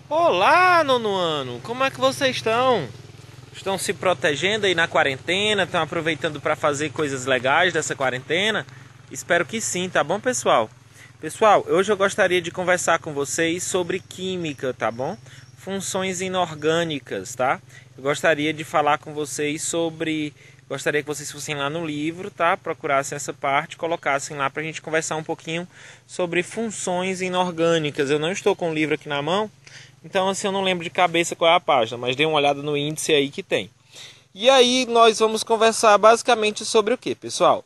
Olá, nono ano! Como é que vocês estão? Estão se protegendo aí na quarentena? Estão aproveitando para fazer coisas legais dessa quarentena? Espero que sim, tá bom, pessoal? Pessoal, hoje eu gostaria de conversar com vocês sobre química, tá bom? Funções inorgânicas, tá? Eu gostaria de falar com vocês sobre... Gostaria que vocês fossem lá no livro, tá? Procurassem essa parte, colocassem lá pra gente conversar um pouquinho sobre funções inorgânicas. Eu não estou com o livro aqui na mão, então assim eu não lembro de cabeça qual é a página, mas dê uma olhada no índice aí que tem. E aí nós vamos conversar basicamente sobre o que, pessoal?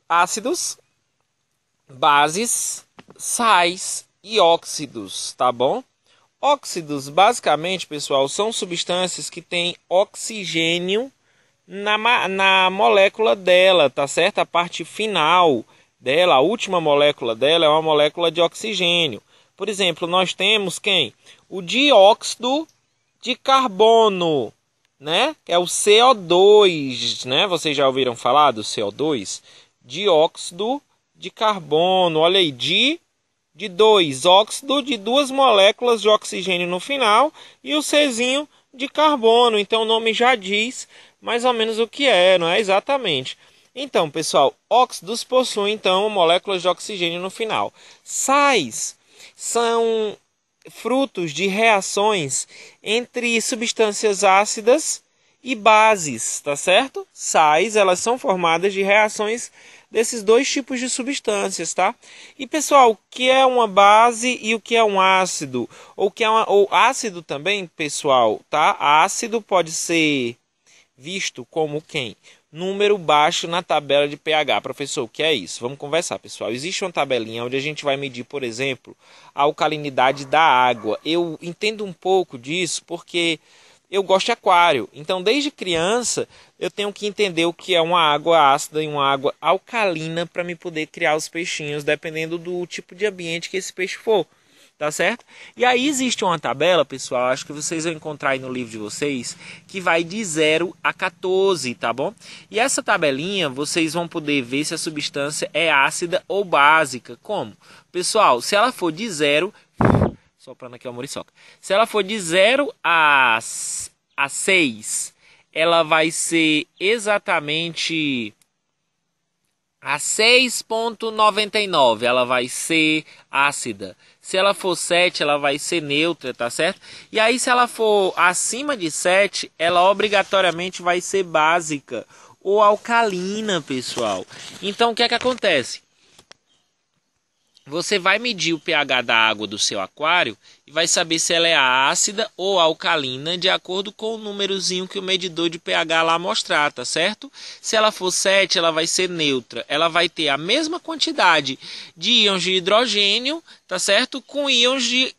Ácidos, bases, sais e óxidos, tá bom? Óxidos, basicamente, pessoal, são substâncias que têm oxigênio na molécula dela, tá certo? A parte final dela, a última molécula dela é uma molécula de oxigênio. Por exemplo, nós temos quem? O dióxido de carbono, né? Que é o CO2, né? Vocês já ouviram falar do CO2? Dióxido de carbono, olha aí, de dois, óxido de duas moléculas de oxigênio no final e o Czinho de carbono. Então o nome já diz mais ou menos o que é, não é exatamente. Então, pessoal, óxidos possuem então moléculas de oxigênio no final. Sais são frutos de reações entre substâncias ácidas e bases, tá certo? Sais, elas são formadas de reações desses dois tipos de substâncias, tá? E pessoal, o que é uma base e o que é um ácido? Ou ácido também, pessoal, tá? Ácido pode ser visto como quem? Número baixo na tabela de pH. Professor, o que é isso? Vamos conversar, pessoal. Existe uma tabelinha onde a gente vai medir, por exemplo, a alcalinidade da água. Eu entendo um pouco disso porque eu gosto de aquário. Então, desde criança, eu tenho que entender o que é uma água ácida e uma água alcalina para me poder criar os peixinhos, dependendo do tipo de ambiente que esse peixe for. Tá certo? E aí existe uma tabela, pessoal, acho que vocês vão encontrar aí no livro de vocês, que vai de 0 a 14, tá bom? E essa tabelinha, vocês vão poder ver se a substância é ácida ou básica. Como? Pessoal, se ela for de 0, soprando aqui a muriçoca. Se ela for de 0 a 6, ela vai ser exatamente a 6,99, ela vai ser ácida. Se ela for 7, ela vai ser neutra, tá certo? E aí, se ela for acima de 7, ela obrigatoriamente vai ser básica ou alcalina, pessoal. Então, o que é que acontece? Você vai medir o pH da água do seu aquário e vai saber se ela é ácida ou alcalina de acordo com o númerozinho que o medidor de pH lá mostrar, tá certo? Se ela for 7, ela vai ser neutra. Ela vai ter a mesma quantidade de íons de hidrogênio, tá certo? Com íons de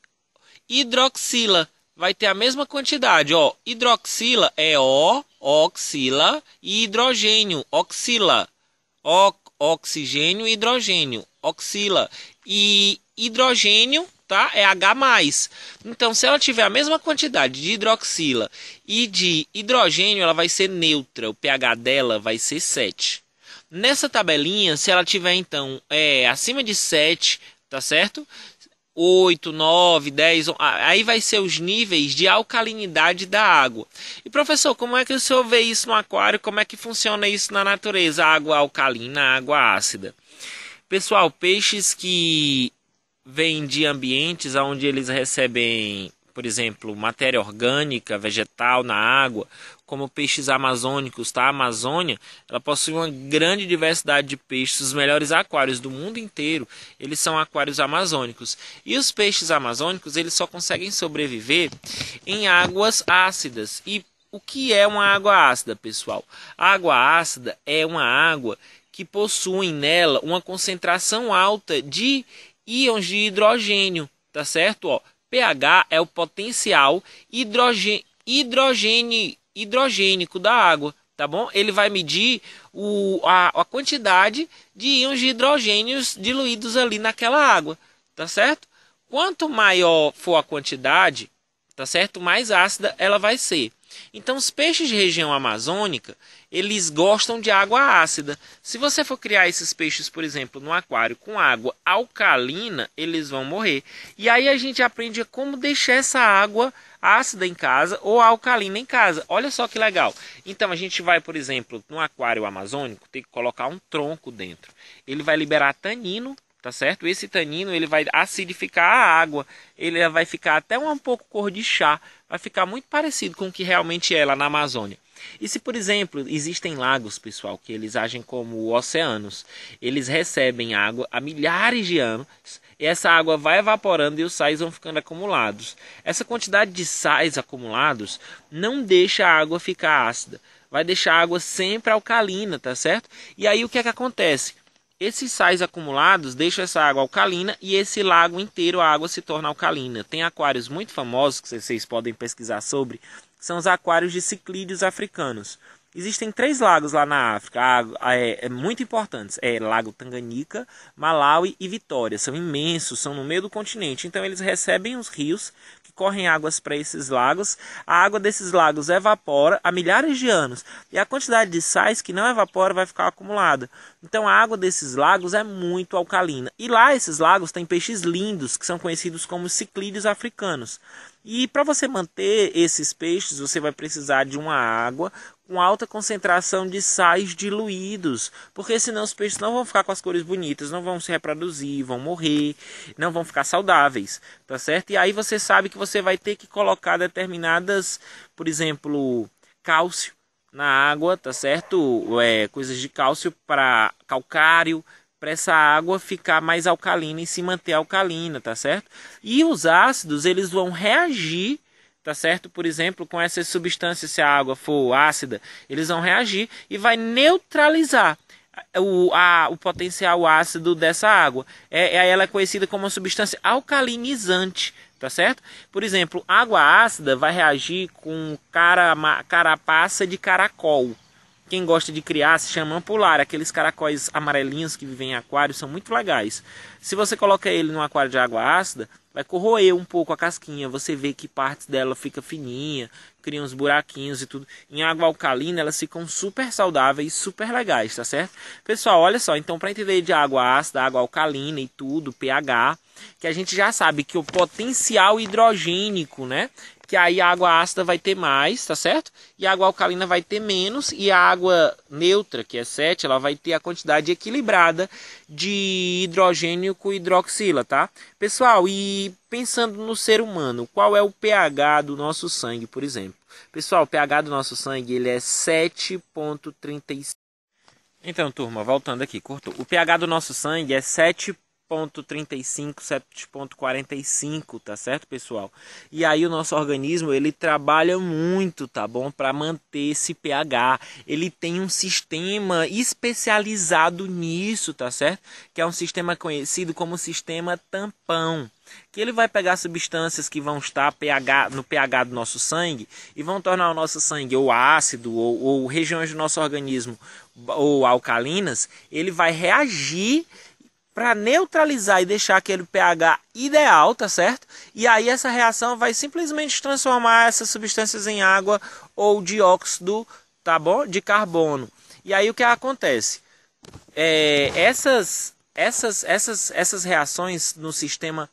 hidroxila. Vai ter a mesma quantidade, ó. Hidroxila é O, oxila, e hidrogênio, oxila. Oxigênio e hidrogênio, oxila. E hidrogênio, tá? É H+. Então, se ela tiver a mesma quantidade de hidroxila e de hidrogênio, ela vai ser neutra. O pH dela vai ser 7. Nessa tabelinha, se ela tiver, então, acima de 7, tá certo? 8, 9, 10, aí vai ser os níveis de alcalinidade da água. E professor, como é que o senhor vê isso no aquário? Como é que funciona isso na natureza? Água alcalina, água ácida. Pessoal, peixes que vêm de ambientes onde eles recebem, por exemplo, matéria orgânica, vegetal na água, como peixes amazônicos, tá? A Amazônia, ela possui uma grande diversidade de peixes, os melhores aquários do mundo inteiro, eles são aquários amazônicos. E os peixes amazônicos, eles só conseguem sobreviver em águas ácidas. E o que é uma água ácida, pessoal? A água ácida é uma água que possui nela uma concentração alta de íons de hidrogênio, tá certo? Ó, pH é o potencial hidrogênico da água, tá bom? Ele vai medir a quantidade de íons de hidrogênios diluídos ali naquela água, tá certo? Quanto maior for a quantidade, tá certo? Mais ácida ela vai ser. Então os peixes de região amazônica, eles gostam de água ácida. Se você for criar esses peixes, por exemplo, no aquário com água alcalina, eles vão morrer. E aí a gente aprende como deixar essa água ácida em casa ou alcalina em casa. Olha só que legal. Então a gente vai, por exemplo, no aquário amazônico, tem que colocar um tronco dentro. Ele vai liberar tanino, tá certo? Esse tanino ele vai acidificar a água, ele vai ficar até um pouco cor de chá, vai ficar muito parecido com o que realmente é lá na Amazônia. E se, por exemplo, existem lagos, pessoal, que eles agem como oceanos, eles recebem água há milhares de anos, e essa água vai evaporando e os sais vão ficando acumulados. Essa quantidade de sais acumulados não deixa a água ficar ácida, vai deixar a água sempre alcalina, tá certo? E aí o que é que acontece? Esses sais acumulados deixam essa água alcalina e esse lago inteiro a água se torna alcalina. Tem aquários muito famosos que vocês podem pesquisar sobre, são os aquários de ciclídeos africanos. Existem 3 lagos lá na África, muito importantes, Lago Tanganica, Malawi e Vitória, são imensos, são no meio do continente, então eles recebem os rios que correm águas para esses lagos, a água desses lagos evapora há milhares de anos, e a quantidade de sais que não evapora vai ficar acumulada, então a água desses lagos é muito alcalina, e lá esses lagos têm peixes lindos, que são conhecidos como ciclídeos africanos, e para você manter esses peixes, você vai precisar de uma água com alta concentração de sais diluídos, porque senão os peixes não vão ficar com as cores bonitas, não vão se reproduzir, vão morrer, não vão ficar saudáveis, tá certo? E aí você sabe que você vai ter que colocar determinadas, por exemplo, cálcio na água, tá certo? Coisas de cálcio para calcário, para essa água ficar mais alcalina e se manter alcalina, tá certo? E os ácidos, eles vão reagir, tá certo? Por exemplo, com essas substâncias, se a água for ácida, eles vão reagir e vai neutralizar o potencial ácido dessa água. Ela é conhecida como uma substância alcalinizante, tá certo? Por exemplo, água ácida vai reagir com carapaça de caracol. Quem gosta de criar se chama ampular, aqueles caracóis amarelinhos que vivem em aquário são muito legais. Se você coloca ele num aquário de água ácida, vai corroer um pouco a casquinha, você vê que partes dela fica fininha, cria uns buraquinhos e tudo. Em água alcalina elas ficam super saudáveis, super legais, tá certo? Pessoal, olha só, então para entender de água ácida, água alcalina e tudo, pH, que a gente já sabe que o potencial hidrogênico, né? Que aí a água ácida vai ter mais, tá certo? E a água alcalina vai ter menos, e a água neutra, que é 7, ela vai ter a quantidade equilibrada de hidrogênio com hidroxila, tá? Pessoal, e pensando no ser humano, qual é o pH do nosso sangue, por exemplo? Pessoal, o pH do nosso sangue, ele é 7,35. Então, turma, voltando aqui, cortou. O pH do nosso sangue é 7,35, 7,45, tá certo, pessoal? E aí o nosso organismo, ele trabalha muito, tá bom? Para manter esse pH. Ele tem um sistema especializado nisso, tá certo? Que é um sistema conhecido como sistema tampão. Que ele vai pegar substâncias que vão estar no pH do nosso sangue e vão tornar o nosso sangue ou ácido ou regiões do nosso organismo ou alcalinas. Ele vai reagir para neutralizar e deixar aquele pH ideal, tá certo? E aí essa reação vai simplesmente transformar essas substâncias em água ou dióxido, tá bom? De carbono. E aí o que acontece? Essas reações no sistema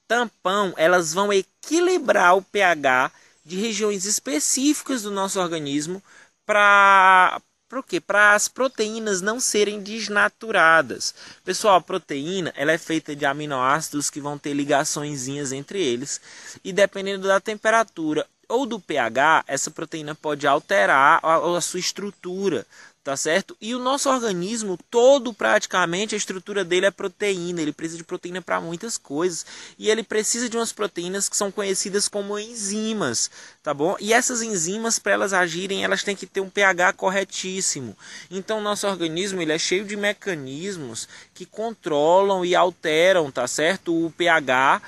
tampão, elas vão equilibrar o pH de regiões específicas do nosso organismo para quê? Para as proteínas não serem desnaturadas. Pessoal, a proteína ela é feita de aminoácidos que vão ter ligaçõezinhas entre eles. E dependendo da temperatura ou do pH, essa proteína pode alterar a sua estrutura, tá certo? E o nosso organismo todo, praticamente, a estrutura dele é proteína. Ele precisa de proteína para muitas coisas. E ele precisa de umas proteínas que são conhecidas como enzimas, tá bom? E essas enzimas, para elas agirem, elas têm que ter um pH corretíssimo. Então, o nosso organismo ele é cheio de mecanismos que controlam e alteram, tá certo? O pH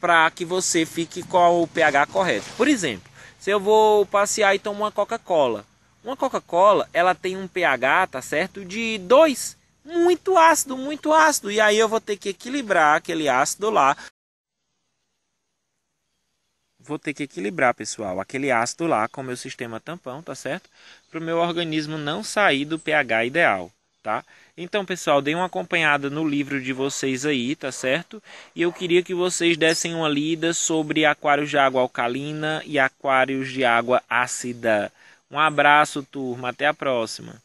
para que você fique com o pH correto. Por exemplo, se eu vou passear e tomo uma Coca-Cola. Uma Coca-Cola, ela tem um pH, tá certo? De 2, muito ácido, muito ácido. E aí eu vou ter que equilibrar aquele ácido lá. vou ter que equilibrar, pessoal, aquele ácido lá com o meu sistema tampão, tá certo? Para o meu organismo não sair do pH ideal, tá? Então, pessoal, deem uma acompanhada no livro de vocês aí, tá certo? E eu queria que vocês dessem uma lida sobre aquários de água alcalina e aquários de água ácida. Um abraço, turma. Até a próxima.